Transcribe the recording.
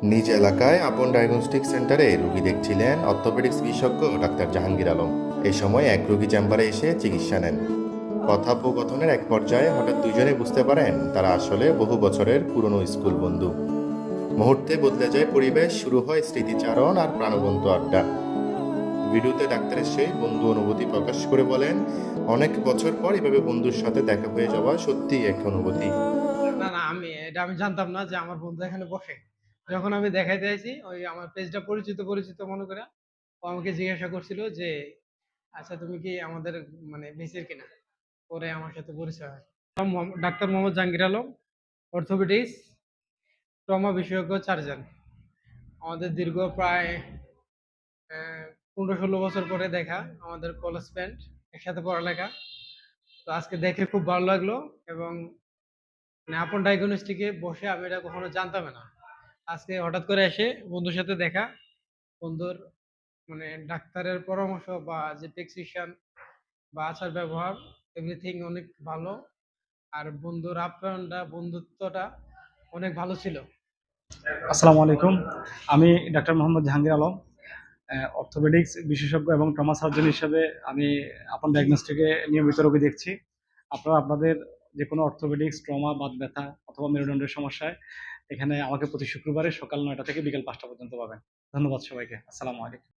নিজ এলাকায় আপন ডায়াগনস্টিক সেন্টারে রোগী দেখছিলেন অর্থোপেডিক্স বিশেষজ্ঞ ডাক্তার জাহাঙ্গীর আলম। এ সময় এক রোগী চেম্বারে এসে চিকিৎসা নেন। কথোপকথনের এক পর্যায়ে হঠাৎ দুজনে বুঝতে পারেন তারা আসলে বহু বছরের পুরনো স্কুল বন্ধু। মুহূর্তে বদলে যায় পরিবেশ, শুরু হয় স্মৃতিচারণ আর প্রাণবন্ত আড্ডা। ভিডিওতে ডাক্তারের সেই বন্ধু অনুভূতি প্রকাশ করে বলেন, অনেক বছর পর এভাবে বন্ধুর সাথে দেখা হয়ে যাওয়া সত্যিই এক অনুভূতি। না, আমি জানতাম না যে আমার বন্ধু এখানে বসে। যখন আমি দেখাইতে আইছি, ওই আমার পেজটা পরিচিত মনে করে ও আমাকে জিজ্ঞাসা করছিল যে, "আচ্ছা তুমি কি আমাদের মানে মেসের কিনা?" পরে আমার সাথে পরিচয় হয়। Doctor Mohammad Jahangir Alam, orthopaedics, trauma বিশেষজ্ঞ সার্জন। আমাদের দীর্ঘ প্রায় ১৫-১৬ বছর পরে দেখা, আমাদের কলেজ ফ্রেন্ড, একসাথে পড়ালেখা। তো আজকে দেখে খুব ভালো লাগলো এবং মানে আপন ডায়াগনস্টিক এ বসে আমি এটা কখনো জানতামই না। আজকে হঠাৎ করে এসে বন্ধুর সাথে দেখা, বন্ধুর মানে ডাক্তারের পরামর্শ বা যে প্রেসক্রিপশন বা আচার ব্যবহার এভরিথিং অনেক ভালো। আর বন্ধুর আপ্যায়নটা, বন্ধুত্বটা অনেক ভালো ছিল। আসসালামু আলাইকুম। আমি ডাক্তার মোহাম্মদ জাহাঙ্গীর আলম, অর্থোপেডিক্স বিশেষজ্ঞ এবং ট্রমা সার্জন হিসেবে আমি আপন ডায়াগনস্টিকে নিয়মিত রোগী দেখছি। আপনারা আপনাদের যে কোনো অর্থোপেডিক্স, ট্রমা, বাত ব্যথা অথবা মেরুদণ্ডের সমস্যায় এখানে আমাকে প্রতি শুক্রবারে সকাল ৯টা থেকে বিকেল ৫টা পর্যন্ত পাবেন। ধন্যবাদ সবাইকে। আসসালামু আলাইকুম।